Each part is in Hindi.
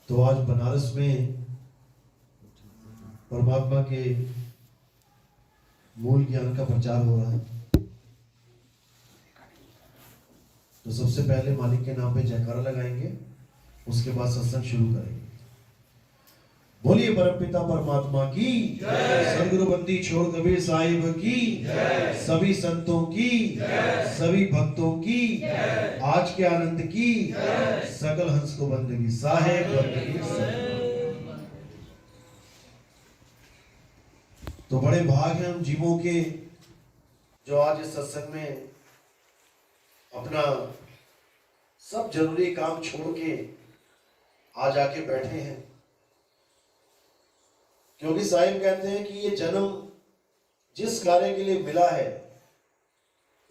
तो आज बनारस में परमात्मा के मूल ज्ञान का प्रचार हो रहा है। तो सबसे पहले मालिक के नाम पे जयकारा लगाएंगे, उसके बाद सत्संग शुरू करेंगे। बोलिए परमपिता परमात्मा की जय, सदगुरु बंदी छोड़ कबीर साहिब की जय, सभी संतों की जय, सभी भक्तों की जय, आज के आनंद की जय, सकल हंस को बंदगी साहेब बंदगी। तो बड़े भाग हैं हम जीवों के जो आज इस सत्संग में अपना सब जरूरी काम छोड़ के आज आके बैठे हैं, क्योंकि साहिब कहते हैं कि ये जन्म जिस कार्य के लिए मिला है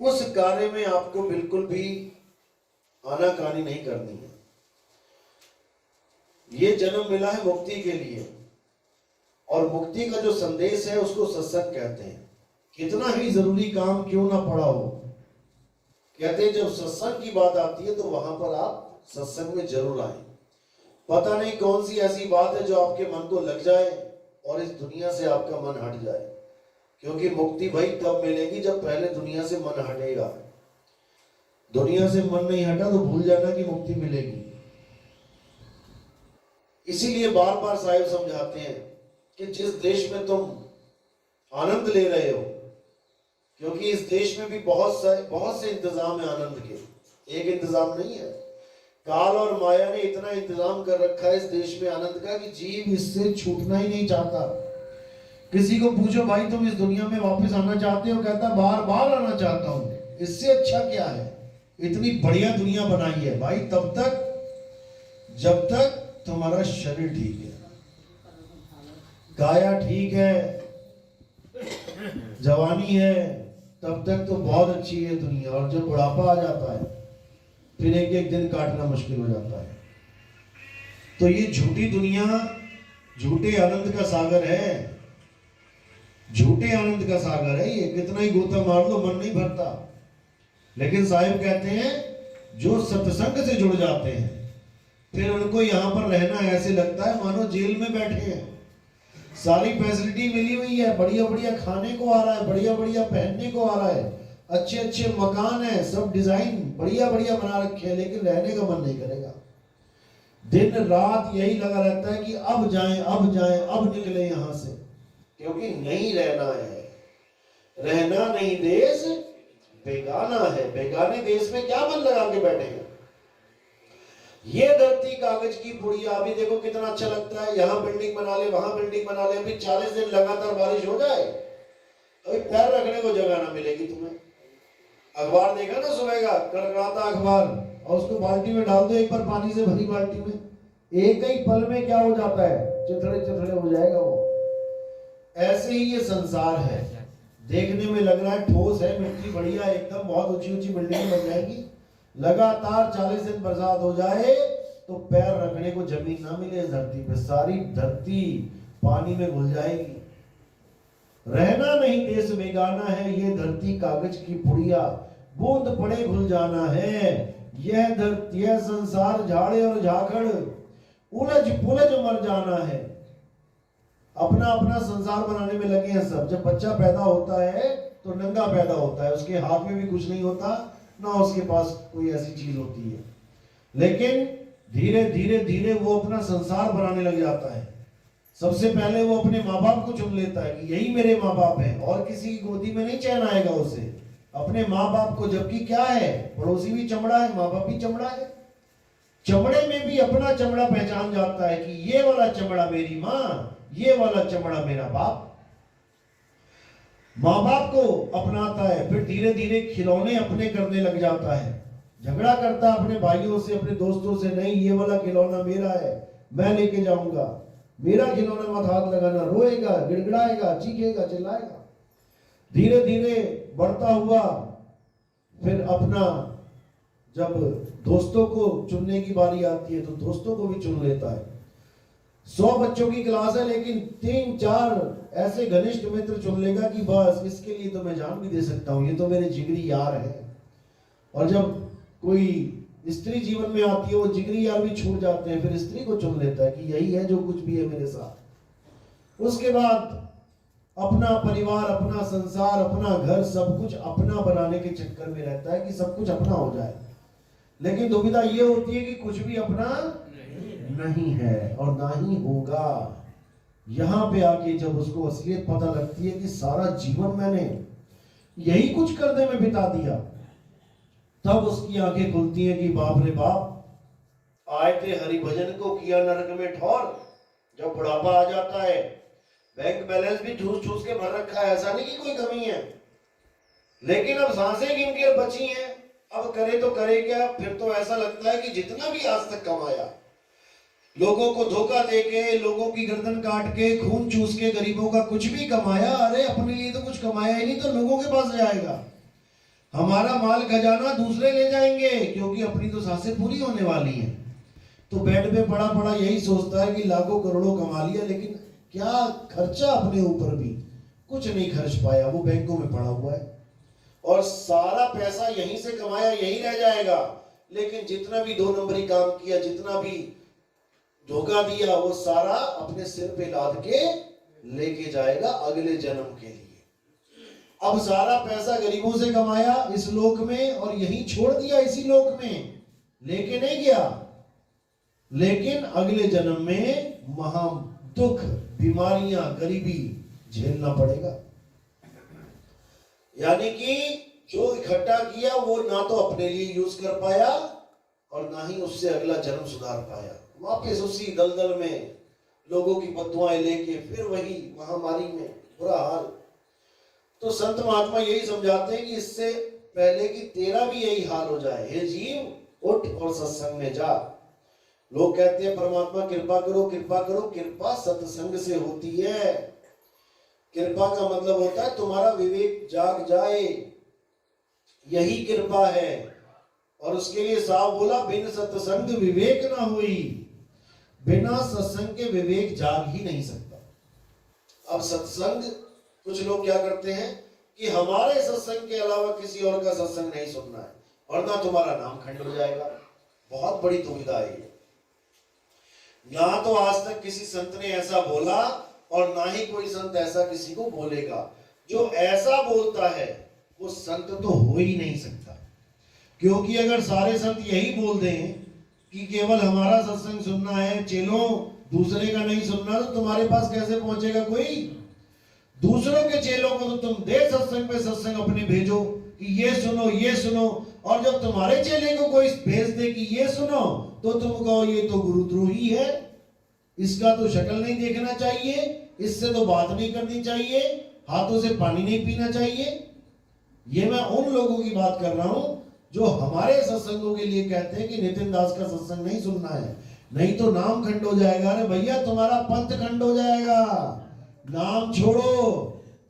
उस कार्य में आपको बिल्कुल भी आनाकानी नहीं करनी है। ये जन्म मिला है मुक्ति के लिए, और मुक्ति का जो संदेश है उसको सत्संग कहते हैं। कितना ही जरूरी काम क्यों ना पड़ा हो, कहते हैं जब सत्संग की बात आती है तो वहां पर आप सत्संग में जरूर आए। पता नहीं कौन सी ऐसी बात है जो आपके मन को लग जाए और इस दुनिया से आपका मन हट जाए, क्योंकि मुक्ति भाई तब मिलेगी जब पहले दुनिया से मन हटेगा। दुनिया से मन नहीं हटा तो भूल जाना कि मुक्ति मिलेगी। इसीलिए बार बार साहिब समझाते हैं कि जिस देश में तुम आनंद ले रहे हो, क्योंकि इस देश में भी बहुत से इंतजाम है आनंद के, एक इंतजाम नहीं है। काल और माया ने इतना इंतजाम कर रखा है इस देश में आनंद का कि जीव इससे छूटना ही नहीं चाहता। किसी को पूछो भाई तुम इस दुनिया में वापस आना चाहते हो, कहता बार बार आना चाहता हूं। इससे अच्छा क्या है, इतनी बढ़िया दुनिया बनाई है भाई तब तक जब तक तुम्हारा शरीर ठीक है, काया ठीक है, जवानी है, तब तक तो बहुत अच्छी है दुनिया। और जब बुढ़ापा आ जाता है फिर एक एक दिन काटना मुश्किल हो जाता है। तो ये झूठी दुनिया झूठे आनंद का सागर है, झूठे आनंद का सागर है। ये कितना ही गोता मार लो मन नहीं भरता। लेकिन साहिब कहते हैं जो सत्संग से जुड़ जाते हैं फिर उनको यहाँ पर रहना ऐसे लगता है मानो जेल में बैठे हैं। सारी फैसिलिटी मिली हुई है, बढ़िया बढ़िया खाने को आ रहा है, बढ़िया बढ़िया पहनने को आ रहा है, अच्छे अच्छे मकान है, सब डिजाइन बढ़िया बढ़िया बना रखे हैं, लेकिन रहने का मन नहीं करेगा। दिन रात यही लगा रहता है कि अब जाएं अब निकले यहां से, क्योंकि नहीं रहना है। रहना नहीं देश बेगाना है, बेगाने देश में क्या मन लगा के बैठे हैं। ये धरती कागज की पुड़िया, अभी देखो कितना अच्छा लगता है, यहाँ बिल्डिंग बना ले वहां बिल्डिंग बना ले। अभी 40 दिन लगातार बारिश हो जाए अभी पैर रखने को जगह ना मिलेगी तुम्हें। अखबार देखा ना सुबह का, कड़कड़ाता अखबार, और उसको बाल्टी में डाल दो एक बार पानी से भरी बाल्टी में, एक ही पल में क्या हो जाता है, चिथड़े चिथड़े हो जाएगा वो। ऐसे ही ये संसार है, देखने में लग रहा है ठोस है, मिट्टी बढ़िया एकदम बहुत ऊंची ऊंची बिल्डिंग बन जाएगी। लगातार 40 दिन बरसात हो जाए तो पैर रखने को जमीन ना मिले इस धरती पे, सारी धरती पानी में घुल जाएगी। रहना नहीं देश बेगाना है, ये धरती कागज की पुड़िया, बूंद पड़े घुल जाना है। यह धरती यह संसार झाड़े और झाखड़, उलझ पुलझ मर जाना है। अपना अपना संसार बनाने में लगे हैं सब। जब बच्चा पैदा होता है तो नंगा पैदा होता है, उसके हाथ में भी कुछ नहीं होता, ना उसके पास कोई ऐसी चीज होती है, लेकिन धीरे धीरे धीरे वो अपना संसार बनाने लग जाता है। सबसे पहले वो अपने माँ बाप को चुन लेता है कि यही मेरे माँ बाप हैं, और किसी की गोदी में नहीं चैन आएगा उसे, अपने माँ बाप को। जबकि क्या है, पड़ोसी भी चमड़ा है, माँ बाप भी चमड़ा है। चमड़े में भी अपना चमड़ा पहचान जाता है कि ये वाला चमड़ा मेरी माँ, ये वाला चमड़ा मेरा बाप। माँ बाप को अपनाता है, फिर धीरे धीरे खिलौने अपने करने लग जाता है। झगड़ा करता है अपने भाइयों से, अपने दोस्तों से, नहीं ये वाला खिलौना मेरा है, मैं लेके जाऊंगा, मेरा खिलौना मत हाथ लगाना। रोएगा, गिड़गिड़ाएगा, चीखेगा, चिल्लाएगा। धीरे धीरे बढ़ता हुआ फिर अपना जब दोस्तों को चुनने की बारी आती है तो दोस्तों को भी चुन लेता है। 100 बच्चों की क्लास है, लेकिन 3-4 ऐसे घनिष्ठ मित्र चुन लेगा कि बस इसके लिए तो मैं जान भी दे सकता हूँ, ये तो मेरे जिगरी यार है। और जब कोई स्त्री जीवन में आती है, वो जिगरी यार भी छूट जाते हैं, फिर स्त्री को चुन लेता है कि यही है जो कुछ भी है मेरे साथ। उसके बाद अपना परिवार, अपना संसार, अपना घर, सब कुछ अपना बनाने के चक्कर में रहता है कि सब कुछ अपना हो जाए। लेकिन दुविधा ये होती है कि कुछ भी अपना नहीं है और ना ही होगा। यहां पे आके जब उसको असलियत पता लगती है कि सारा जीवन मैंने यही कुछ करने में बिता दिया, तब उसकी आंखें खुलती हैं कि बाप रे बाप, आए थे हरिभजन को किया नरक में ठौर। जब बुढ़ापा आ जाता है, बैंक बैलेंस भी ठूस ठूस के भर रखा है, ऐसा नहीं कि कोई कमी है, लेकिन अब सांसें गिन के बची हैं, अब करे तो करे क्या। फिर तो ऐसा लगता है कि जितना भी आज तक कमाया, लोगों को धोखा देके, लोगों की गर्दन काट के, खून चूस के, गरीबों का कुछ भी कमाया, अरे अपने लिए तो कुछ कमाया ही नहीं, तो लोगों के पास जाएगा। हमारा माल खजाना दूसरे ले जाएंगे, क्योंकि अपनी तो सांसें पूरी होने वाली हैं। तो बेड पे पड़ा पड़ा यही सोचता है कि लाखों करोड़ों कमा लिया, लेकिन क्या खर्चा अपने ऊपर भी कुछ नहीं खर्च पाया, वो बैंकों में पड़ा हुआ है। और सारा पैसा यहीं से कमाया यहीं रह जाएगा, लेकिन जितना भी 2 नंबरी काम किया, जितना भी धोखा दिया, वो सारा अपने सिर पे लाद के लेके जाएगा अगले जन्म के लिए। अब सारा पैसा गरीबों से कमाया इस लोक में और यहीं छोड़ दिया इसी लोक में, लेके नहीं गया, लेकिन अगले जन्म में महा दुख, बीमारियां, गरीबी झेलना पड़ेगा। यानी कि जो इकट्ठा किया वो ना तो अपने लिए यूज कर पाया और ना ही उससे अगला जन्म सुधार पाया। वापस उसी दलदल में लोगों की बददुआएं लेके फिर वही महामारी में बुरा हाल। तो संत महात्मा यही समझाते हैं कि इससे पहले कि तेरा भी यही हाल हो जाए, हे जीव उठ और सत्संग में जा। लोग कहते हैं परमात्मा कृपा करो कृपा करो, कृपा सत्संग से होती है। कृपा का मतलब होता है तुम्हारा विवेक जाग जाए, यही कृपा है। और उसके लिए साफ बोला, बिन सत्संग विवेक ना हुई। बिना सत्संग के विवेक जाग ही नहीं सकता। अब सत्संग, कुछ लोग क्या करते हैं कि हमारे सत्संग के अलावा किसी और का सत्संग नहीं सुनना है, वरना तुम्हारा नाम खंड हो जाएगा। बहुत बड़ी दुविधा है ये। ना तो आज तक किसी संत ने ऐसा बोला और ना ही कोई संत ऐसा किसी को बोलेगा। जो ऐसा बोलता है वो संत तो हो ही नहीं सकता, क्योंकि अगर सारे संत यही बोल दें कि केवल हमारा सत्संग सुनना है, चेलों दूसरे का नहीं सुनना, तो तुम्हारे पास कैसे पहुंचेगा कोई? दूसरों के चेलों को तो तुम दे सत्संग पे सत्संग अपने भेजो कि ये सुनो ये सुनो, और जब तुम्हारे चेले को कोई भेज दे कि ये सुनो, तो तुम कहो ये तो गुरुद्रोही है, इसका तो शक्ल नहीं देखना चाहिए, इससे तो बात नहीं करनी चाहिए, हाथों से पानी नहीं पीना चाहिए। ये मैं उन लोगों की बात कर रहा हूं जो हमारे सत्संगों के लिए कहते हैं कि नितिन दास का सत्संग नहीं सुनना है, नहीं तो नाम खंड हो जाएगा। अरे भैया तुम्हारा पंथ खंड हो जाएगा, नाम छोड़ो,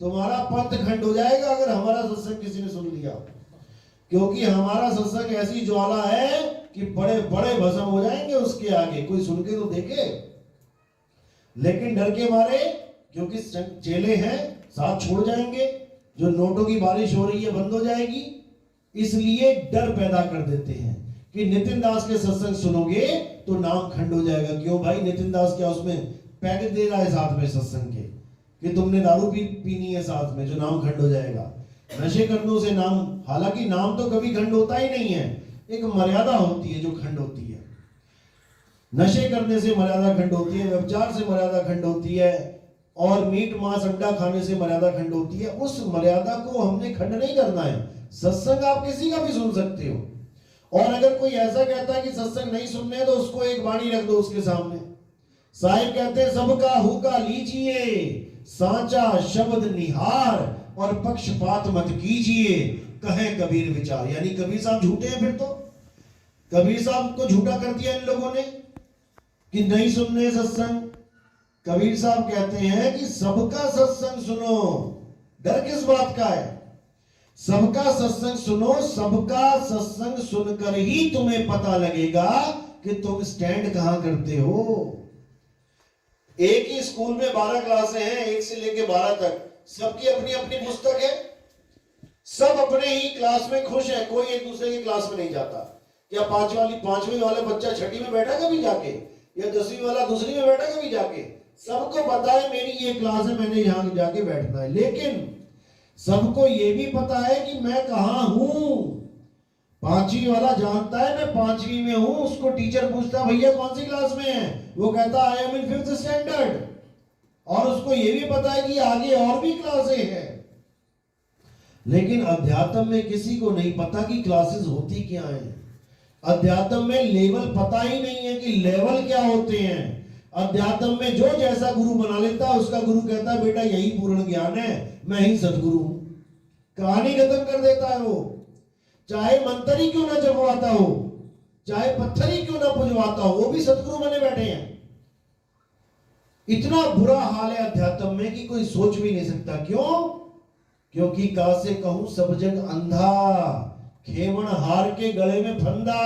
तुम्हारा पंथ खंड हो जाएगा अगर हमारा सत्संग किसी ने सुन लिया। क्योंकि हमारा सत्संग ऐसी ज्वाला है कि बड़े बड़े भस्म हो जाएंगे उसके आगे, कोई सुन के तो देखे। लेकिन डर के मारे, क्योंकि चेले हैं, साथ छोड़ जाएंगे, जो नोटों की बारिश हो रही है बंद हो जाएगी, इसलिए डर पैदा कर देते हैं कि नितिन दास के सत्संग सुनोगे तो नाम खंड हो जाएगा। क्यों भाई? नितिन दास क्या उसमें पैकेट दे रहा है साथ में सत्संग के कि तुमने दारू पीनी है साथ में, जो नाम खंड हो जाएगा। नशे करने से नाम, हालांकि नाम तो कभी खंड होता ही नहीं है, एक मर्यादा होती है जो खंड होती है। नशे करने से मर्यादा खंड होती है, व्यभिचार से मर्यादा खंड होती है, और मीट मांस अंडा खाने से मर्यादा खंड होती है। उस मर्यादा को हमने खंड नहीं करना है। सत्संग आप किसी का भी सुन सकते हो। और अगर कोई ऐसा कहता है कि सत्संग नहीं सुनने, तो उसको एक वाणी रख दो उसके सामने। साहिब कहते हैं सबका हुक्का लीजिए, सांचा शब्द निहार, और पक्षपात मत कीजिए, कहे कबीर विचार। यानी कबीर साहब झूठे हैं फिर तो। कबीर साहब को झूठा कर दिया इन लोगों ने कि नहीं सुनने सत्संग। कबीर साहब कहते हैं कि सबका सत्संग सुनो। डर किस बात का है? सबका सत्संग सुनो, सबका सत्संग सुनकर ही तुम्हें पता लगेगा कि तुम स्टैंड कहां करते हो। एक ही स्कूल में 12 क्लासें हैं, 1 से लेकर 12 तक, सबकी अपनी अपनी पुस्तक है, सब अपने ही क्लास में खुश है, कोई एक दूसरे की क्लास में नहीं जाता। क्या पांचवी वाला बच्चा छठी में बैठा कभी जाके, या 10वीं वाला दूसरी में बैठा कभी जाके? सबको पता है मेरी ये क्लास है, मैंने यहां जाके बैठना है। लेकिन सबको ये भी पता है कि मैं कहां हूं। 5वीं वाला जानता है मैं 5वीं में हूं, उसको टीचर पूछता भैया कौन सी क्लास में है, वो कहता I am in 5th standard. और उसको ये भी पता है कि आगे और भी क्लासें हैं। लेकिन अध्यात्म में किसी को नहीं पता कि क्लासेस होती क्या हैं। अध्यात्म में लेवल पता ही नहीं है कि लेवल क्या होते हैं। अध्यात्म में जो जैसा गुरु बना लेता है, उसका गुरु कहता है बेटा यही पूर्ण ज्ञान है, मैं ही सदगुरु हूं। कहानी खत्म कर देता है वो। चाहे मंत्र ही क्यों ना जपवाता हो, चाहे पत्थर ही क्यों ना पुजवाता हो, वो भी सदगुरु बने बैठे हैं। इतना बुरा हाल है अध्यात्म में कि कोई सोच भी नहीं सकता। क्यों? क्योंकि का से कहूं सब जग अंधा, खेवण हार के गले में फंदा।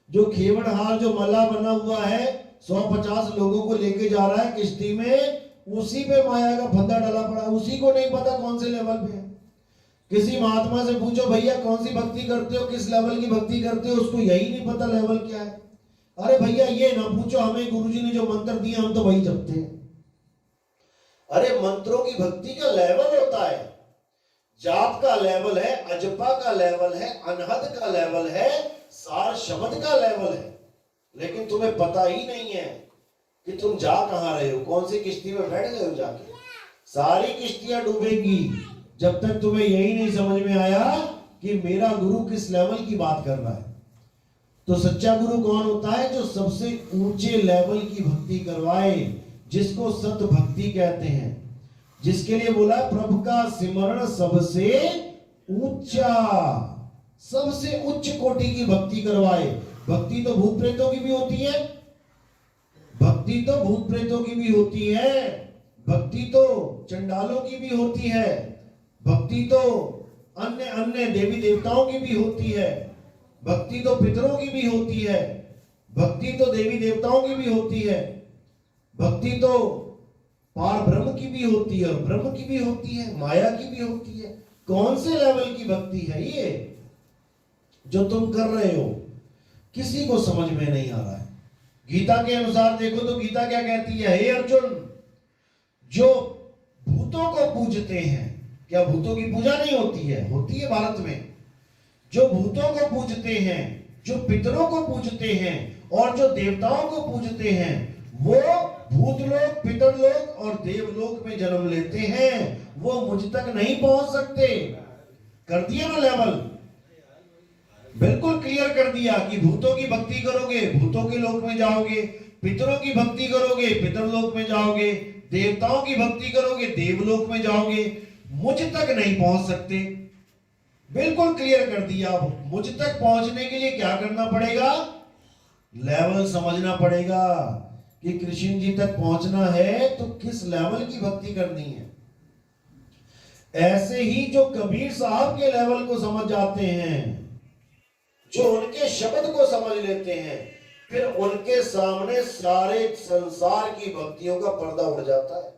जो खेवण हार जो मला बना हुआ है 150 लोगों को लेके जा रहा है किश्ती में, उसी पे माया का फंदा डाला पड़ा। उसी को नहीं पता कौन से लेवल पे है। किसी महात्मा से पूछो भैया कौन सी भक्ति करते हो, किस लेवल की भक्ति करते हो, उसको यही नहीं पता लेवल क्या है। अरे भैया ये ना पूछो, हमें गुरुजी ने जो मंत्र दिए हम तो वही जपते हैं। अरे मंत्रों की भक्ति का लेवल होता है। जाप का लेवल है, अजपा का लेवल है, अनहद का लेवल है, सार शब्द का लेवल है। लेकिन तुम्हें पता ही नहीं है कि तुम जा कहां रहे हो, कौन सी किश्ती में बैठ गए हो जाके। सारी किश्तियां डूबेंगी जब तक तुम्हें यही नहीं समझ में आया कि मेरा गुरु किस लेवल की बात कर रहा है। तो सच्चा गुरु कौन होता है? जो सबसे ऊंचे लेवल की भक्ति करवाए, जिसको सत भक्ति कहते हैं, जिसके लिए बोला प्रभु का सिमरण सबसे ऊंचा, सबसे उच्च कोटि की भक्ति करवाए। भक्ति तो भूत प्रेतों की भी होती है, भक्ति तो भूत प्रेतों की भी होती है, भक्ति तो चंडालों की भी होती है, भक्ति तो अन्य अन्य देवी देवताओं की भी होती है, भक्ति तो पितरों की भी होती है, भक्ति तो देवी देवताओं की भी होती है, भक्ति तो पार ब्रह्म की भी होती है, ब्रह्म की भी होती है, माया की भी होती है। कौन से लेवल की भक्ति है ये जो तुम कर रहे हो? किसी को समझ में नहीं आ रहा है। गीता के अनुसार देखो तो गीता क्या कहती है? हे अर्जुन, जो भूतों को पूजते हैं, क्या भूतों की पूजा नहीं होती है? होती है भारत में। जो भूतों को पूजते हैं, जो पितरों को पूजते हैं और जो देवताओं को पूजते हैं, वो भूतलोक, पितरलोक और देवलोक में जन्म लेते हैं। वो मुझ तक नहीं पहुंच सकते। कर दिया ना लेवल, बिल्कुल क्लियर कर दिया कि भूतों की भक्ति करोगे भूतों के लोक में जाओगे, पितरों की भक्ति करोगे पितरलोक में जाओगे, देवताओं की भक्ति करोगे देवलोक में जाओगे। मुझ तक नहीं पहुंच सकते। बिल्कुल क्लियर कर दिया। मुझ तक पहुंचने के लिए क्या करना पड़ेगा? लेवल समझना पड़ेगा कि कृष्ण जी तक पहुंचना है तो किस लेवल की भक्ति करनी है। ऐसे ही जो कबीर साहब के लेवल को समझ जाते हैं, जो उनके शब्द को समझ लेते हैं, फिर उनके सामने सारे संसार की भक्तियों का पर्दा उड़ जाता है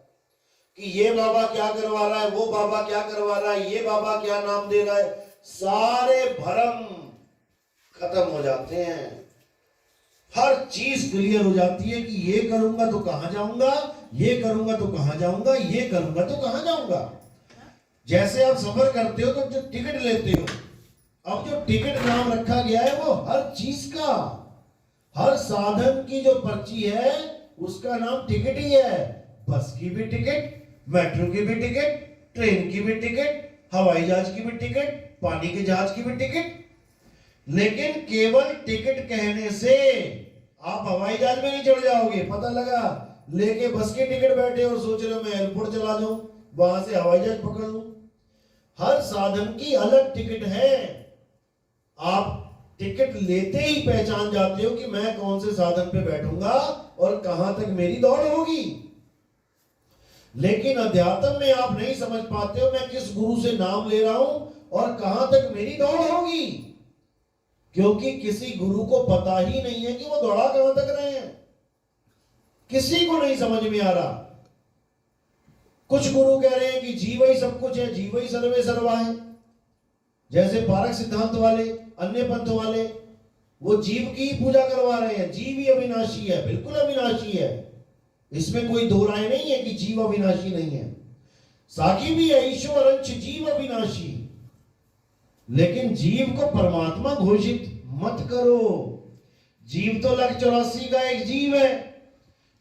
कि ये बाबा क्या करवा रहा है, वो बाबा क्या करवा रहा है, ये बाबा क्या नाम दे रहा है। सारे भरम खत्म हो जाते हैं। हर चीज क्लियर हो जाती है कि ये करूंगा तो कहां जाऊंगा, ये करूंगा तो कहां जाऊंगा, ये करूंगा तो कहां जाऊंगा। जैसे आप सफर करते हो तो जो टिकट लेते हो, अब जो टिकट नाम रखा गया है वो हर चीज का, हर साधन की जो पर्ची है उसका नाम टिकट ही है। बस की भी टिकट, मेट्रो की भी टिकट, ट्रेन की भी टिकट, हवाई जहाज की भी टिकट, पानी के जहाज की भी टिकट। लेकिन केवल टिकट कहने से आप हवाई जहाज में नहीं चढ़ जाओगे। पता लगा लेके बस के टिकट बैठे और सोच रहे हो मैं एयरपोर्ट चला जाऊं, वहां से हवाई जहाज पकड़ लूं। हर साधन की अलग टिकट है। आप टिकट लेते ही पहचान जाते हो कि मैं कौन से साधन पे बैठूंगा और कहां तक मेरी दौड़ होगी। लेकिन अध्यात्म में आप नहीं समझ पाते हो मैं किस गुरु से नाम ले रहा हूं और कहां तक मेरी दौड़ होगी, क्योंकि किसी गुरु को पता ही नहीं है कि वो दौड़ा कहां तक रहे हैं। किसी को नहीं समझ में आ रहा। कुछ गुरु कह रहे हैं कि जीव ही सब कुछ है, जीव ही सर्वे सर्वा है, जैसे पारक सिद्धांत वाले, अन्य पंथ वाले। वो जीव की ही पूजा करवा रहे हैं। जीव ही अविनाशी है, बिल्कुल अविनाशी है, इसमें कोई दो राय नहीं है कि जीव अविनाशी नहीं है। साकी भी है, ईश्वर अंश जीव अविनाशी, लेकिन जीव को परमात्मा घोषित मत करो। जीव तो 184 का एक जीव है,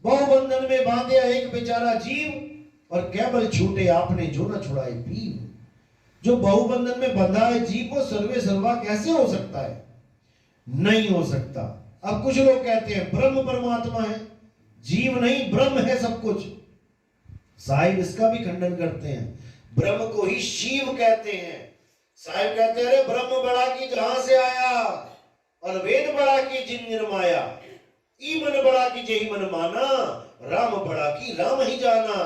बहुबंधन में बांधे एक बेचारा जीव, और केवल छूटे आपने जो न छुड़ाए पीव। जो बहुबंधन में बंधा है जीव को सर्वे सर्वा कैसे हो सकता है? नहीं हो सकता। अब कुछ लोग कहते हैं ब्रह्म परमात्मा है, जीव नहीं, ब्रह्म है सब कुछ। साहिब इसका भी खंडन करते हैं, ब्रह्म को ही शिव कहते हैं। साहिब कहते हैं अरे ब्रह्म बड़ा की जहां से आया, और वेद बड़ा की जिन निर्माया, ई मन बड़ा की जही मन माना, राम बड़ा की राम ही जाना।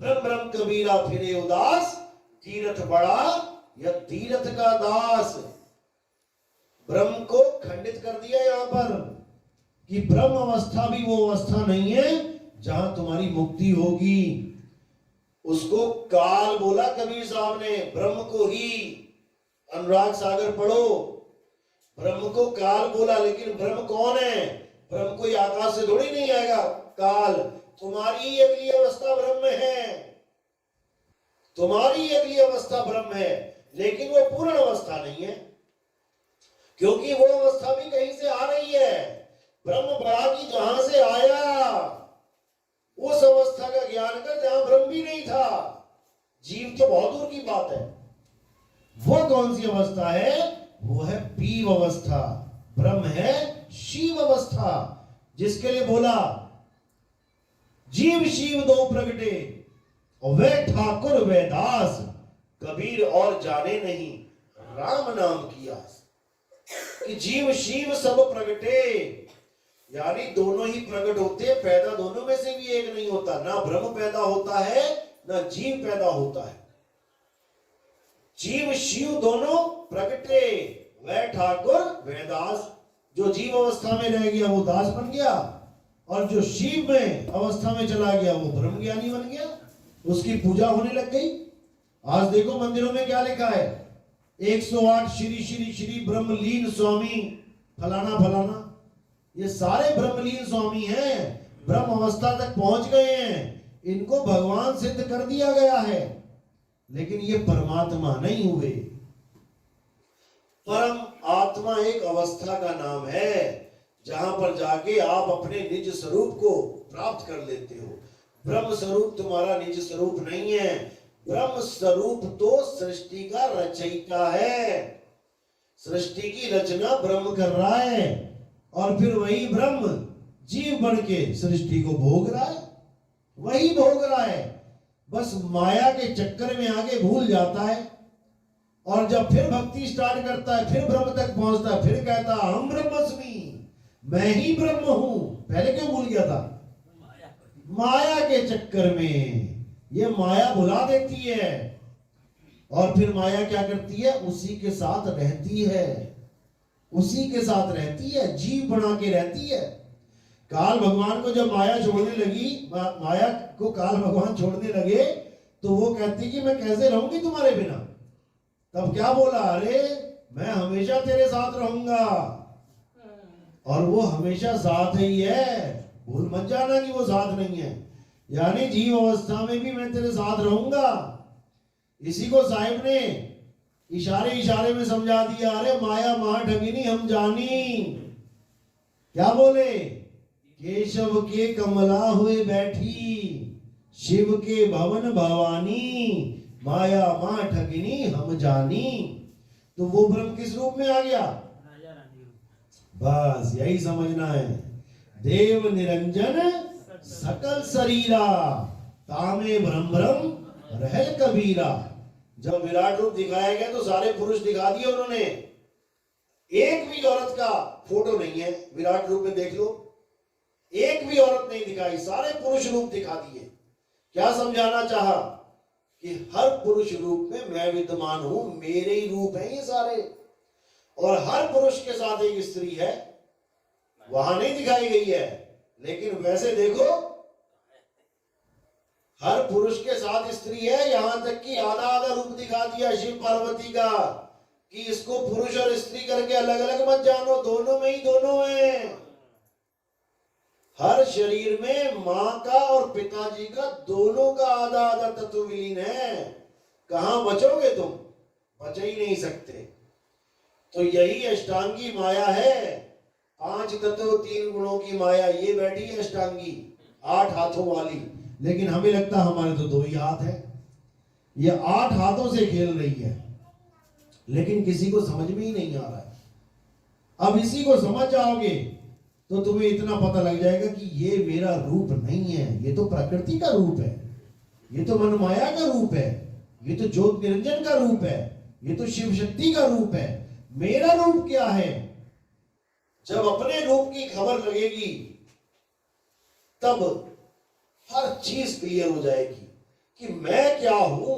ब्रह्म ब्रह्म कबीरा फिरे उदास, तीरथ बड़ा या तीरथ का दास। ब्रह्म को खंडित कर दिया यहां पर कि ब्रह्म अवस्था भी वो अवस्था नहीं है जहां तुम्हारी मुक्ति होगी। उसको काल बोला कबीर साहब ने, ब्रह्म को ही। अनुराग सागर पढ़ो, ब्रह्म को काल बोला, लेकिन ब्रह्म कौन है? ब्रह्म कोई आकाश से थोड़ी नहीं आएगा। काल तुम्हारी अगली अवस्था ब्रह्म है, तुम्हारी अगली अवस्था ब्रह्म है, लेकिन वो पूर्ण अवस्था नहीं है, क्योंकि वो अवस्था भी कहीं से आ रही है। ब्रह्म बड़ा की जहां से आया, उस अवस्था का ज्ञान कर जहां ब्रह्म भी नहीं था। जीव तो बहुत दूर की बात है। वो कौन सी अवस्था है? वो है पीव अवस्था। ब्रह्म है शिव अवस्था, जिसके लिए बोला जीव शिव दो प्रगटे, और वे ठाकुर वे दास, कबीर और जाने नहीं राम नाम की आस। कि जीव शिव सब प्रगटे, यानी दोनों ही प्रकट होते, पैदा दोनों में से भी एक नहीं होता। ना ब्रह्म पैदा होता है, ना जीव पैदा होता है। जीव शिव दोनों प्रगटे, वह ठाकुर वह दास। जो जीव अवस्था में रह गया वो दास बन गया, और जो शिव में अवस्था में चला गया वो ब्रह्म ज्ञानी बन गया, उसकी पूजा होने लग गई। आज देखो मंदिरों में क्या लिखा है, 108 श्री श्री श्री ब्रह्मलीन स्वामी फलाना फलाना। ये सारे ब्रह्मलीन स्वामी हैं, ब्रह्म अवस्था तक पहुंच गए हैं, इनको भगवान सिद्ध कर दिया गया है, लेकिन ये परमात्मा नहीं हुए। परम आत्मा एक अवस्था का नाम है, जहां पर जाके आप अपने निज स्वरूप को प्राप्त कर लेते हो। ब्रह्म स्वरूप तुम्हारा निज स्वरूप नहीं है। ब्रह्म स्वरूप तो सृष्टि का रचयिता है। सृष्टि की रचना ब्रह्म कर रहा है, और फिर वही ब्रह्म जीव बन के सृष्टि को भोग रहा है, वही भोग रहा है। बस माया के चक्कर में आगे भूल जाता है, और जब फिर भक्ति स्टार्ट करता है, फिर ब्रह्म तक पहुंचता है, फिर कहता हम ब्रह्मस्मि, मैं ही ब्रह्म हूं। पहले क्यों भूल गया था? माया के चक्कर में। ये माया भुला देती है, और फिर माया क्या करती है? उसी के साथ रहती है, उसी के साथ रहती है, जीव बना के रहती है। काल भगवान को जब माया छोड़ने लगी, माया को काल भगवान छोड़ने लगे, तो वो कहती कि मैं कैसे रहूंगी तुम्हारे बिना। तब क्या बोला? अरे मैं हमेशा तेरे साथ रहूंगा, और वो हमेशा साथ ही है, भूल मत जाना कि वो साथ नहीं है। यानी जीव अवस्था में भी मैं तेरे साथ रहूंगा। इसी को साहिब ने इशारे इशारे में समझा दिया। अरे माया मां ठगिनी हम जानी। क्या बोले? केशव के कमला हुए बैठी, शिव के भवन भवानी, माया मां ठगिनी हम जानी। तो वो ब्रह्म किस रूप में आ गया? बस यही समझना है। देव निरंजन सकल शरीरा, तामे ब्रह्म ब्रह्म रहल कबीरा। जब विराट रूप दिखाया गया तो सारे पुरुष दिखा दिए उन्होंने, एक भी औरत का फोटो नहीं है विराट रूप में, देख लो, एक भी औरत नहीं दिखाई, सारे पुरुष रूप दिखा दिए। क्या समझाना चाहा? कि हर पुरुष रूप में मैं विद्यमान हूं, मेरे ही रूप हैं ये सारे, और हर पुरुष के साथ एक स्त्री है, वहां नहीं दिखाई गई है, लेकिन वैसे देखो हर पुरुष के साथ स्त्री है। यहां तक कि आधा आधा रूप दिखा दिया शिव पार्वती का, कि इसको पुरुष और स्त्री करके अलग अलग मत जानो, दोनों में ही दोनों हैं। हर शरीर में मां का और पिताजी का दोनों का आधा आधा तत्व विलीन है। कहां बचोगे तुम? बच ही नहीं सकते। तो यही अष्टांगी माया है, 5 तत्व 3 गुणों की माया। ये बैठी है अष्टांगी 8 हाथों वाली, लेकिन हमें लगता है हमारे तो 2 ही हाथ है। ये 8 हाथों से खेल रही है, लेकिन किसी को समझ में ही नहीं आ रहा है। अब इसी को समझ जाओगे तो तुम्हें इतना पता लग जाएगा कि ये मेरा रूप नहीं है, ये तो प्रकृति का रूप है, ये तो मन माया का रूप है, ये तो ज्योत निरंजन का रूप है, ये तो शिव शक्ति का रूप है। मेरा रूप क्या है? जब अपने रूप की खबर लगेगी तब हर चीज क्लियर हो जाएगी कि मैं क्या हूं,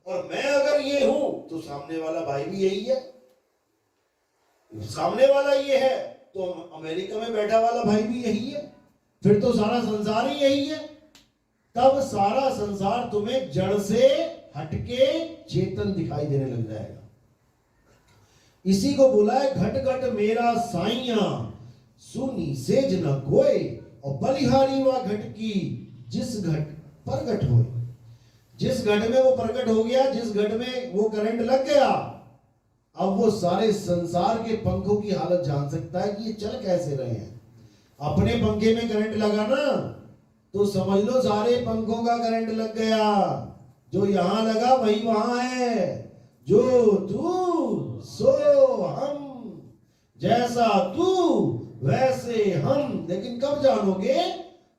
और मैं अगर ये हूं तो सामने वाला भाई भी यही है, सामने वाला ये है तो अमेरिका में बैठा वाला भाई भी यही है, फिर तो सारा संसार ही यही है। तब सारा संसार तुम्हें जड़ से हटके चेतन दिखाई देने लग जाएगा। इसी को बोला है घट घट मेरा साइया, सुनी सेज न कोय, और बलिहारी व घट की जिस घट प्रगट हो। जिस घट में वो प्रकट हो गया, जिस घट में वो करंट लग गया, अब वो सारे संसार के पंखों की हालत जान सकता है कि ये चल कैसे रहे हैं। अपने पंखे में करंट लगा ना तो समझ लो सारे पंखों का करंट लग गया। जो यहां लगा वही वहां है। जो तू सो हम, जैसा तू वैसे हम। लेकिन कब जानोगे?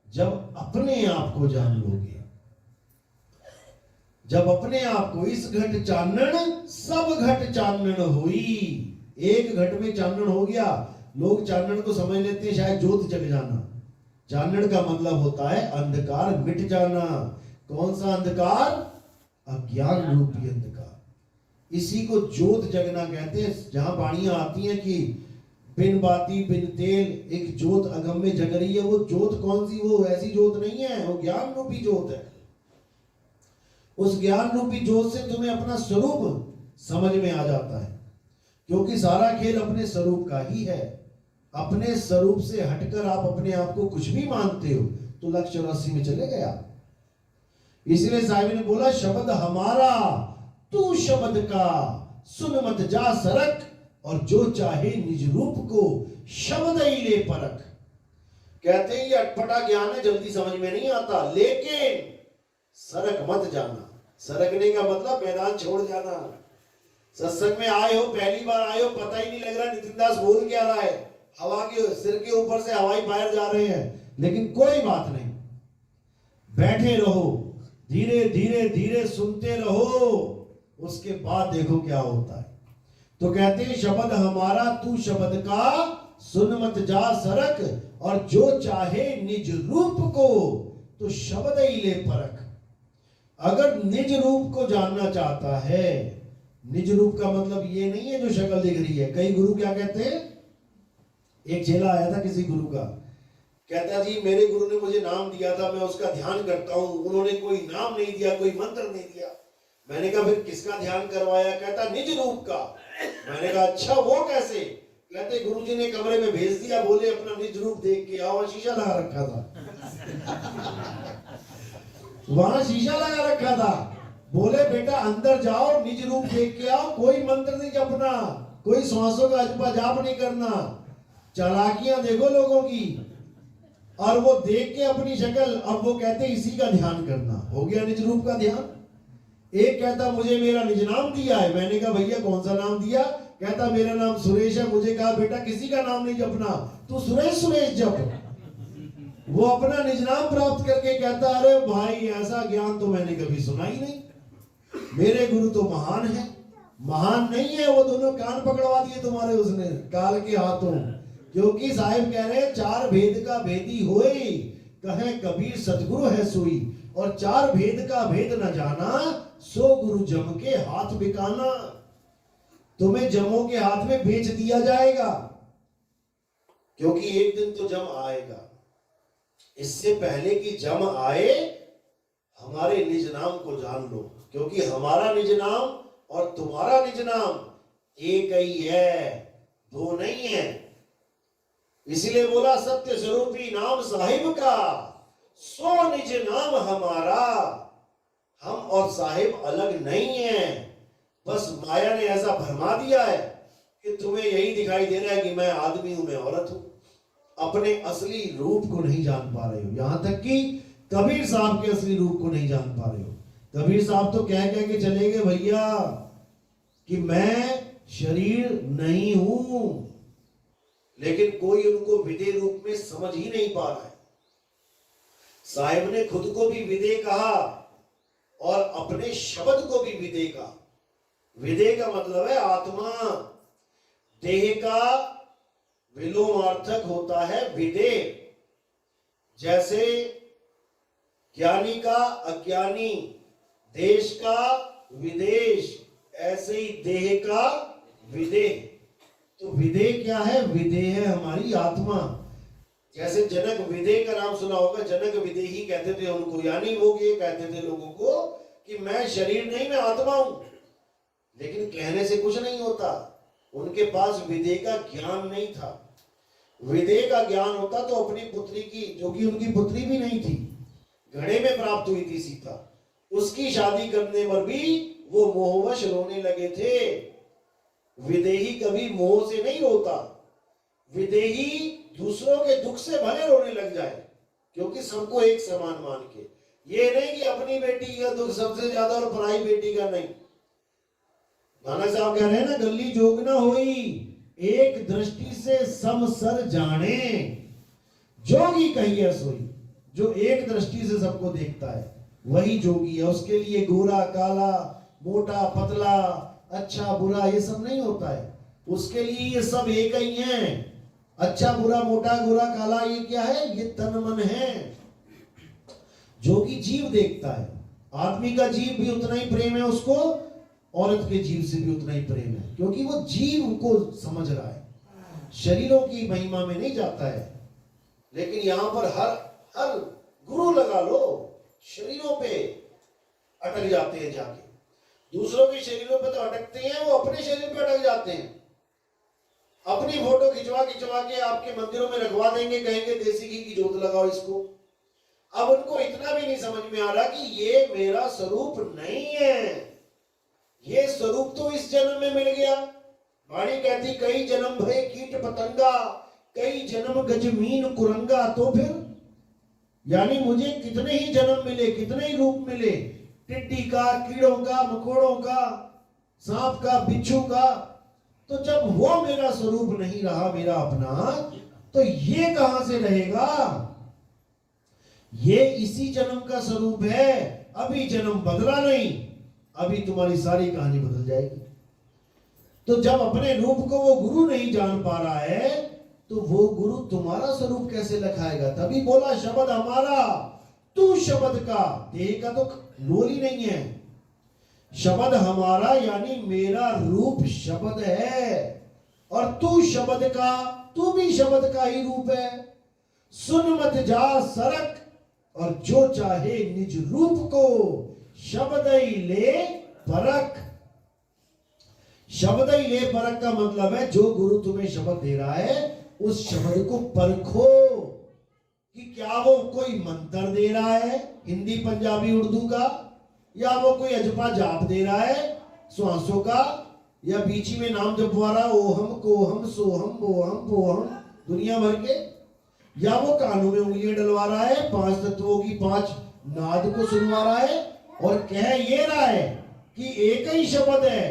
जब अपने आप को जान लोगे। जब अपने आप को, इस घट चानन सब घट चानन हुई। एक घट में चानन हो गया। लोग चानन को समझ लेते हैं शायद ज्योत जग जाना। चानन का मतलब होता है अंधकार मिट जाना। कौन सा अंधकार? अज्ञान रूपी अंधकार। इसी को ज्योत जगना कहते हैं। जहां वाणियां आती हैं कि बिन बाती बिन तेल एक ज्योत अगम में जग रही है, वो ज्योत कौन सी? वो ऐसी ज्योत नहीं है, वो ज्ञान रूपी ज्योत है। उस ज्ञान रूपी ज्योत से तुम्हें अपना स्वरूप समझ में आ जाता है, क्योंकि सारा खेल अपने स्वरूप का ही है। अपने स्वरूप से हटकर आप अपने आप को कुछ भी मानते हो तो लक्ष्य 84 में चले गया। इसलिए साहिब ने बोला शब्द हमारा तू शब्द का, सुन मत जा सरक, और जो चाहे निज रूप को शब्द ही ले परख। कहते हैं ये अटपटा ज्ञान है, जल्दी समझ में नहीं आता, लेकिन सरक मत जाना। सरकने का मतलब मैदान छोड़ जाना। सत्संग में आए हो, पहली बार आए हो, पता ही नहीं लग रहा नितिन दास बोल क्या रहा है, हवा के सिर के ऊपर से हवाई फायर जा रहे हैं, लेकिन कोई बात नहीं, बैठे रहो, धीरे धीरे धीरे सुनते रहो, उसके बाद देखो क्या होता है। तो कहते हैं शब्द हमारा तू शब्द का, सुन मत जा सरक, और जो चाहे निज रूप को तो शब्द ही ले परख। अगर निज रूप को जानना चाहता है, निज रूप का मतलब ये नहीं है जो शक्ल दिख रही है। कई गुरु क्या कहते हैं, एक चेला आया था किसी गुरु का, कहता जी मेरे गुरु ने मुझे नाम दिया था, मैं उसका ध्यान करता हूं, उन्होंने कोई नाम नहीं दिया, कोई मंत्र नहीं दिया। मैंने कहा फिर किसका ध्यान करवाया? कहता निज रूप का। मैंने कहा अच्छा वो कैसे? कहते गुरुजी ने कमरे में भेज दिया, बोले अपना निज रूप देख के आओ। शीशा लगा रखा था वहां शीशा लगा रखा था। बोले बेटा अंदर जाओ, निज रूप देख के आओ, कोई मंत्र नहीं जपना, कोई श्वासों का अजपा जाप नहीं करना। चालाकियां देखो लोगों की, और वो देख के अपनी शक्ल, अब वो कहते इसी का ध्यान करना। हो गया निज रूप का ध्यान। एक कहता मुझे मेरा निज नाम दिया है। मैंने कहा भैया कौन सा नाम दिया? कहता मेरा नाम सुरेश है। मुझे कहा बेटा किसी का नाम नहीं जपना, तू सुरेश सुरेश जप। वो अपना निज नाम प्राप्त करके कहता अरे भाई ऐसा ज्ञान तो मैंने कभी सुना ही नहीं, मेरे गुरु तो महान है। महान नहीं है, वो दोनों कान पकड़वा दिए तुम्हारे उसने काल के हाथों। क्योंकि साहिब कह रहे हैं 4 भेद का भेदी होए, कहे कबीर सतगुरु है सोई, और 4 भेद का भेद न जाना, सो गुरु जम के हाथ बिकाना। तुम्हें जमों के हाथ में बेच दिया जाएगा, क्योंकि एक दिन तो जम आएगा। इससे पहले कि जम आए, हमारे निज नाम को जान लो, क्योंकि हमारा निज नाम और तुम्हारा निज नाम एक ही है, दो नहीं है। इसलिए बोला सत्य स्वरूपी नाम साहिब का, सो निज नाम हमारा। हम और साहिब अलग नहीं है, बस माया ने ऐसा भरमा दिया है कि तुम्हें यही दिखाई दे रहा है कि मैं आदमी हूं, मैं औरत हूं। अपने असली रूप को नहीं जान पा रहे हो। यहां तक कि कबीर साहब के असली रूप को नहीं जान पा रहे हो। कबीर साहब तो कह के चले गए भैया कि मैं शरीर नहीं हूं, लेकिन कोई उनको विदे रूप में समझ ही नहीं पा रहा है। साहिब ने खुद को भी विदे कहा और अपने शब्द को भी विदे कहा। विदे का मतलब है आत्मा। देह का विलोमार्थक होता है विदे। जैसे ज्ञानी का अज्ञानी, देश का विदेश, ऐसे ही देह का विदेह। तो विदेह क्या है? विदेह है हमारी आत्मा। जैसे जनक विदेह का नाम सुना होगा, जनक विदेही कहते थे उनको, यानी वो ये कहते थे लोगों को कि मैं शरीर नहीं, मैं आत्मा हूं। लेकिन कहने से कुछ नहीं होता, उनके पास विदेह का ज्ञान नहीं था। विदेह का ज्ञान होता तो अपनी पुत्री की, जो कि उनकी पुत्री भी नहीं थी, घड़े में प्राप्त हुई थी सीता, उसकी शादी करने पर भी वो मोहवश रोने लगे थे। विदेही कभी मोह से नहीं रोता। विदेही दूसरों के दुख से भले रोने लग जाए, क्योंकि सबको एक समान मान के। ये नहीं कि अपनी बेटी का दुख सबसे ज्यादा और पराई बेटी का नहीं। नानक साहब कह रहे हैं ना, गली जोग ना होई, एक दृष्टि से समसर जाने, जोगी कहिए सोई। जो एक दृष्टि से सबको देखता है वही जोगी है। उसके लिए गोरा काला, मोटा पतला, अच्छा बुरा ये सब नहीं होता है। उसके लिए ये सब एक ही है। अच्छा बुरा, मोटा गोरा काला, ये क्या है? ये तन मन है। जोगी जीव देखता है। आदमी का जीव भी उतना ही प्रेम है उसको, औरत के जीव से भी उतना ही प्रेम है, क्योंकि वो जीव को समझ रहा है, शरीरों की महिमा में नहीं जाता है। लेकिन यहां पर हर गुरु लगा लो, शरीरों पे अटक जाते हैं जाके। दूसरों के शरीरों पे तो अटकते हैं, वो अपने शरीर पे अटक जाते हैं। अपनी फोटो खिंचवा के आपके मंदिरों में रखवा देंगे, कहेंगे देसी घी की जोत लगाओ इसको। अब उनको इतना भी नहीं समझ में आ रहा कि ये मेरा स्वरूप नहीं है। ये स्वरूप तो इस जन्म में मिल गया। वाणी कहती कई जन्म भय कीट पतंगा, कई जन्म गजमीन कुरंगा। तो फिर यानी मुझे कितने ही जन्म मिले, कितने ही रूप मिले, टिड्डी का, कीड़ों का, मकोड़ों का, सांप का, बिच्छू का। तो जब वो मेरा स्वरूप नहीं रहा, मेरा अपना, तो ये कहां से रहेगा? ये इसी जन्म का स्वरूप है। अभी जन्म बदला नहीं, अभी तुम्हारी सारी कहानी बदल जाएगी। तो जब अपने रूप को वो गुरु नहीं जान पा रहा है, तो वो गुरु तुम्हारा स्वरूप कैसे लखाएगा? तभी बोला शब्द हमारा, तू शब्द का। देह का तो लोल ही नहीं है। शब्द हमारा यानी मेरा रूप शब्द है, और तू शब्द का, तू भी शब्द का ही रूप है। सुन मत जा सरक, और जो चाहे निज रूप को, शब्द ही ले परख। शब्द ही ले परख का मतलब है जो गुरु तुम्हें शब्द दे रहा है, उस शब्द को परखो कि क्या वो कोई मंत्र दे रहा है, हिंदी पंजाबी उर्दू का, या वो कोई अजपा जाप दे रहा है श्वासों का, या बीच में नाम जपवा रहा ओहम कोहम सोहम बोहम पोहम दुनिया भर के, या वो कानों में उंगलियां डलवा रहा है, 5 तत्वों की 5 नाद को सुनवा रहा है, और कह ये रहा है कि एक ही शब्द है,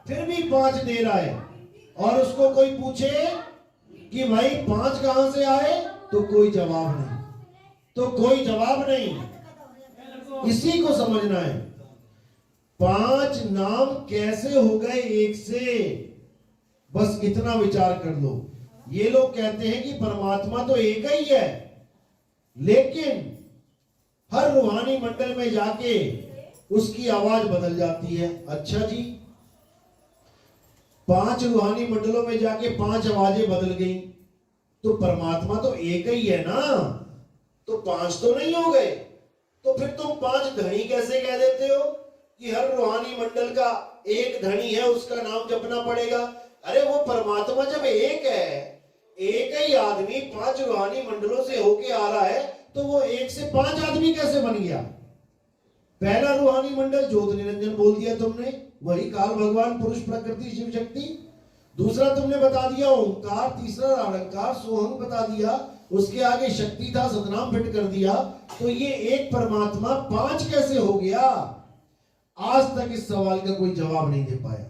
फिर भी 5 दे रहा है। और उसको कोई पूछे कि भाई 5 कहां से आए, तो कोई जवाब नहीं, तो कोई जवाब नहीं। इसी को समझना है। 5 नाम कैसे हो गए एक से, बस इतना विचार कर लो। ये लोग कहते हैं कि परमात्मा तो एक ही है, लेकिन हर रूहानी मंडल में जाके उसकी आवाज बदल जाती है। अच्छा जी, 5 रूहानी मंडलों में जाके 5 आवाजें बदल गई, तो परमात्मा तो एक ही है ना, तो 5 तो नहीं हो गए। तो फिर तुम 5 धनी कैसे कह देते हो? कि हर रूहानी मंडल का एक धनी है, उसका नाम जपना पड़ेगा। अरे वो परमात्मा जब एक है, एक ही आदमी 5 रूहानी मंडलों से होके आ रहा है, तो वो 1 से 5 आदमी कैसे बन गया? पहला रूहानी मंडल ज्योत निरंजन बोल दिया तुमने, वही काल भगवान, पुरुष प्रकृति शिव शक्ति। दूसरा तुमने बता दिया ओंकार, तीसरा अलंकार सोहंग बता दिया, उसके आगे शक्ति था, सतनाम फिट कर दिया। तो ये एक परमात्मा 5 कैसे हो गया? आज तक इस सवाल का कोई जवाब नहीं दे पाया।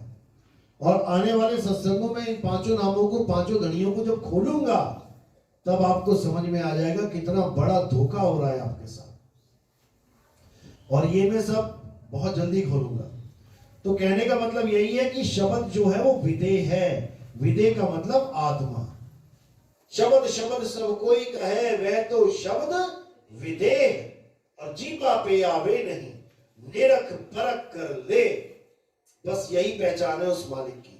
और आने वाले सत्संगों में इन 5 नामों को, 5 धनियों को जब खोलूंगा, तब आपको समझ में आ जाएगा कितना बड़ा धोखा हो रहा है आपके साथ। और ये मैं सब बहुत जल्दी खोलूंगा। तो कहने का मतलब यही है कि शब्द जो है वो विदेह है। विदेह का मतलब आत्मा। शब्द शब्द सब कोई कहे, वह तो शब्द विदेह, और जीवा पे आवे नहीं, निरख परख कर ले। बस यही पहचान है उस मालिक की,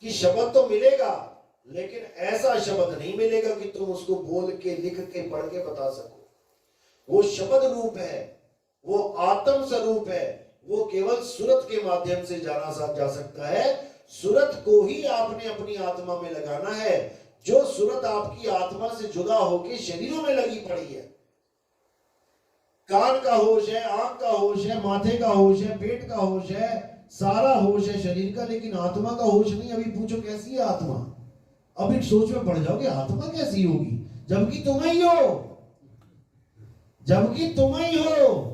कि शब्द तो मिलेगा, लेकिन ऐसा शब्द नहीं मिलेगा कि तुम उसको बोल के, लिख के, पढ़ के बता सको। वो शब्द रूप है, वो आत्म स्वरूप है, वो केवल सूरत के माध्यम से जाना जा सकता है। सूरत को ही आपने अपनी आत्मा में लगाना है। जो सूरत आपकी आत्मा से जुदा होकर शरीरों में लगी पड़ी है, कान का होश है, आंख का होश है, माथे का होश है, पेट का होश है, सारा होश है शरीर का, लेकिन आत्मा का होश नहीं। अभी पूछो कैसी है आत्मा? अब एक सोच में पड़ जाओगे, आत्मा कैसी होगी? जबकि तुम ही हो, जबकि तुम ही हो,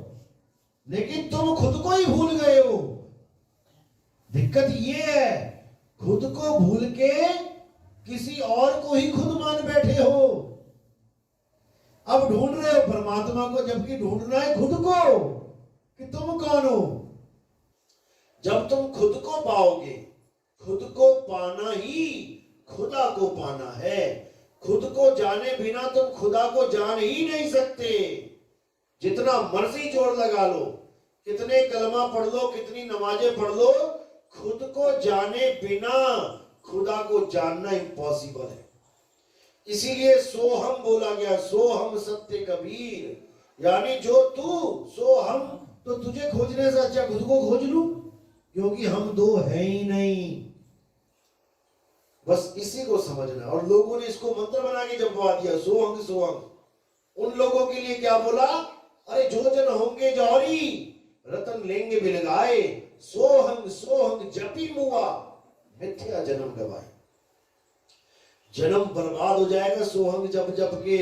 लेकिन तुम खुद को ही भूल गए हो। दिक्कत ये है, खुद को भूल के किसी और को ही खुद मान बैठे हो। अब ढूंढ रहे हो परमात्मा को, जबकि ढूंढना है खुद को कि तुम कौन हो। जब तुम खुद को पाओगे, खुद को पाना ही खुदा को पाना है। खुद को जाने बिना तुम खुदा को जान ही नहीं सकते। जितना मर्जी जोर लगा लो, कितने कलमा पढ़ लो, कितनी नमाजें पढ़ लो, खुद को जाने बिना खुदा को जानना इम्पॉसिबल है। इसीलिए सोहम बोला गया, सोहम सत्य कबीर, यानी जो तू सो हम। तो तुझे खोजने से अच्छा खुद को खोज लूं, क्योंकि हम दो है ही नहीं। बस इसी को समझना। और लोगों ने इसको मंत्र बना के जपवा दिया, सोहंग सोहंग। उन लोगों के लिए क्या बोला? अरे जो जन होंगे जौहरी, रतन लेंगे बिलगाए, सोहंग सोहंग जपी मुआ, मिथ्या जन्म गवाए। जन्म बर्बाद हो जाएगा सोहंग जप जप के।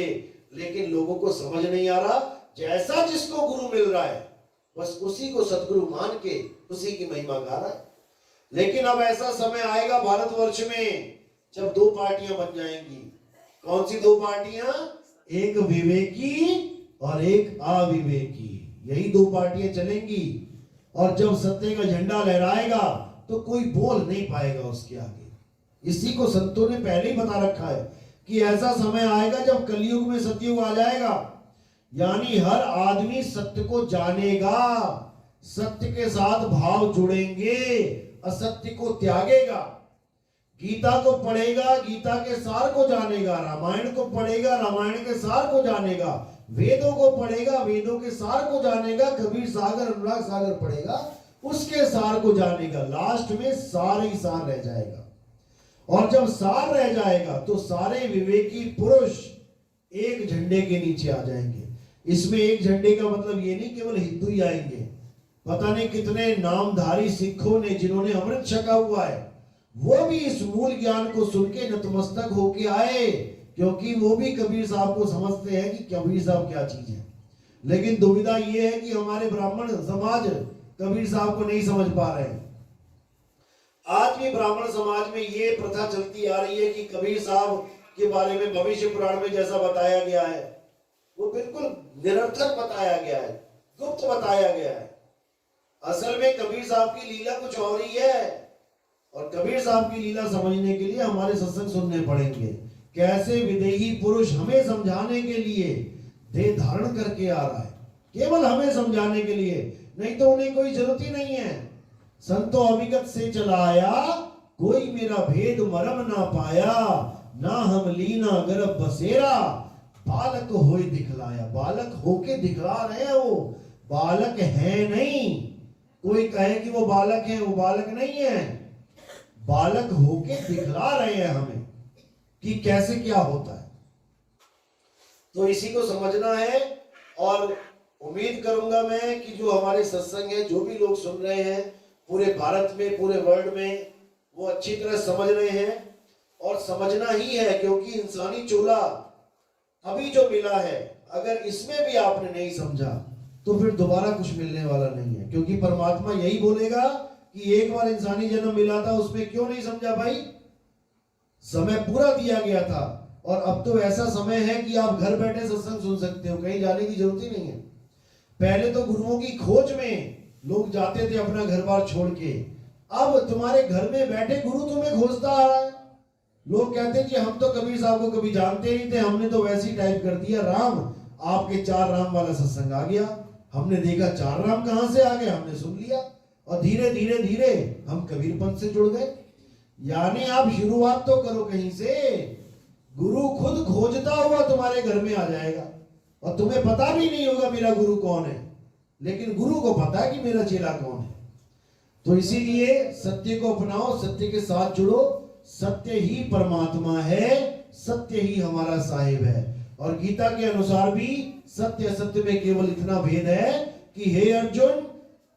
लेकिन लोगों को समझ नहीं आ रहा, जैसा जिसको गुरु मिल रहा है बस उसी को सदगुरु मान के उसी की महिमा गा रहा है। लेकिन अब ऐसा समय आएगा भारतवर्ष में जब 2 पार्टियां बन जाएंगी। कौन सी 2 पार्टियां? एक विवेकी और एक अविवेकी, यही 2 पार्टियां चलेंगी। और जब सत्य का झंडा लहराएगा तो कोई बोल नहीं पाएगा उसके आगे। इसी को संतों ने पहले ही बता रखा है कि ऐसा समय आएगा जब कलयुग में सतयुग आ जाएगा, यानी हर आदमी सत्य को जानेगा, सत्य के साथ भाव जुड़ेंगे, असत्य को त्यागेगा। गीता को पढ़ेगा, गीता के सार को जानेगा। रामायण को पढ़ेगा, रामायण के सार को जानेगा। वेदों को पढ़ेगा, वेदों के सार को जानेगा। कबीर सागर, अनुराग सागर पढ़ेगा, उसके सार को जानेगा। लास्ट में सार ही सार रह जाएगा। और जब सार रह जाएगा तो सारे विवेकी पुरुष एक झंडे के नीचे आ जाएंगे। इसमें एक झंडे का मतलब ये नहीं केवल हिंदू ही आएंगे, पता नहीं कितने नामधारी सिखों ने जिन्होंने अमृत छका हुआ है, वो भी इस मूल ज्ञान को सुन के नतमस्तक होके आए, क्योंकि वो भी कबीर साहब को समझते हैं कि कबीर साहब क्या चीज है। लेकिन दुविधा ये है कि हमारे ब्राह्मण समाज कबीर साहब को नहीं समझ पा रहे हैं। आज भी ब्राह्मण समाज में ये प्रथा चलती आ रही है कि कबीर साहब के बारे में भविष्य पुराण में जैसा बताया गया है वो बिल्कुल निरर्थक बताया गया है, गुप्त बताया गया है। असल में कबीर साहब की लीला कुछ और ही है। और कबीर साहब की लीला समझने के लिए हमारे सत्संग सुनने पड़ेंगे। कैसे विदेही पुरुष हमें समझाने के लिए देह धारण करके आ रहा है, केवल हमें समझाने के लिए, नहीं तो उन्हें कोई जरूरत ही नहीं है। संतो अविगत से चलाया, कोई मेरा भेद मरम ना पाया, ना हम लीना गर्भ बसेरा, बालक होए दिखलाया। बालक होके दिखला रहे हैं, वो बालक है नहीं, कोई कहे कि वो बालक है, वो बालक नहीं है, बालक होके दिखला रहे हैं हमें कि कैसे क्या होता है। तो इसी को समझना है। और उम्मीद करूंगा मैं कि जो हमारे सत्संग है, जो भी लोग सुन रहे हैं पूरे भारत में, पूरे वर्ल्ड में, वो अच्छी तरह समझ रहे हैं। और समझना ही है, क्योंकि इंसानी चोला अभी जो मिला है, अगर इसमें भी आपने नहीं समझा तो फिर दोबारा कुछ मिलने वाला नहीं है। क्योंकि परमात्मा यही बोलेगा कि एक बार इंसानी जन्म मिला था, उसमें क्यों नहीं समझा भाई? समय पूरा दिया गया था, और अब तो ऐसा समय है कि आप घर बैठे सत्संग सुन सकते हो, कहीं जाने की जरूरत ही नहीं है। पहले तो गुरुओं की खोज में लोग जाते थे अपना घर बार छोड़ के, अब तुम्हारे घर में बैठे गुरु तुम्हें खोजता आ रहा है। लोग कहते हैं कि हम तो कबीर साहब को कभी जानते नहीं थे, हमने तो वैसे ही टाइप कर दिया राम, आपके 4 राम वाला सत्संग आ गया, हमने देखा 4 राम कहां से आ गए, हमने सुन लिया, और धीरे धीरे धीरे हम कबीर पंथ से जुड़ गए। यानी आप शुरुआत तो करो कहीं से, गुरु खुद खोजता हुआ तुम्हारे घर में आ जाएगा, और तुम्हें पता भी नहीं होगा मेरा गुरु कौन है, लेकिन गुरु को पता है कि मेरा चेला कौन है। तो इसीलिए सत्य को अपनाओ, सत्य के साथ जुड़ो। सत्य ही परमात्मा है, सत्य ही हमारा साहिब है। और गीता के अनुसार भी सत्य असत्य में केवल इतना भेद है कि हे अर्जुन,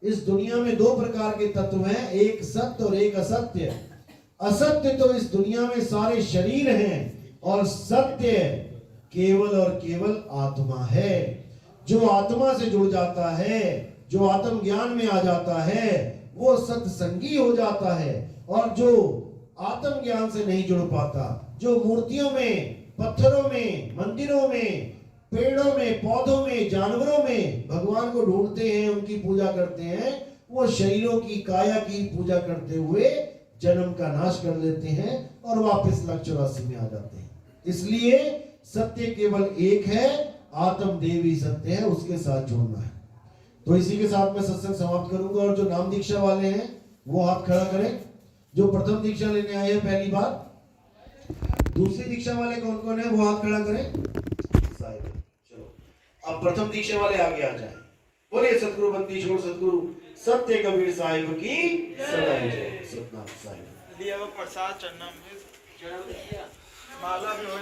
इस दुनिया में 2 प्रकार के तत्व हैं, एक सत्य और एक असत्य। असत्य तो इस दुनिया में सारे शरीर हैं, और सत्य केवल और केवल आत्मा है। जो आत्मा से जुड़ जाता है, जो आत्म ज्ञान में आ जाता है, वो सत्संगी हो जाता है। और जो आत्म ज्ञान से नहीं जुड़ पाता, जो मूर्तियों में, पत्थरों में, मंदिरों में, पेड़ों में, पौधों में, जानवरों में भगवान को ढूंढते हैं, उनकी पूजा करते हैं, वो शरीरों की, काया की पूजा करते हुए जन्म का नाश कर लेते हैं और वापस लाख 84 में आ जाते हैं। इसलिए सत्य केवल एक है, आत्म देव ही सत्य है, उसके साथ जुड़ना है। तो इसी के साथ मैं सत्संग समाप्त करूंगा। और जो नाम दीक्षा वाले हैं वो हाथ खड़ा करें, जो प्रथम दीक्षा लेने आए हैं पहली बार। दूसरी दीक्षा वाले कौन कौन है वो हाथ खड़ा करें। चलो अब प्रथम दीक्षा वाले आगे आ जाएं। बोलिए सतगुरु बंदी छोड़ सतगुरु सत्य कबीर साहिब की सदा जय। सतनाम साहिब लिया वो प्रसाद चढ़ना में माला भी हो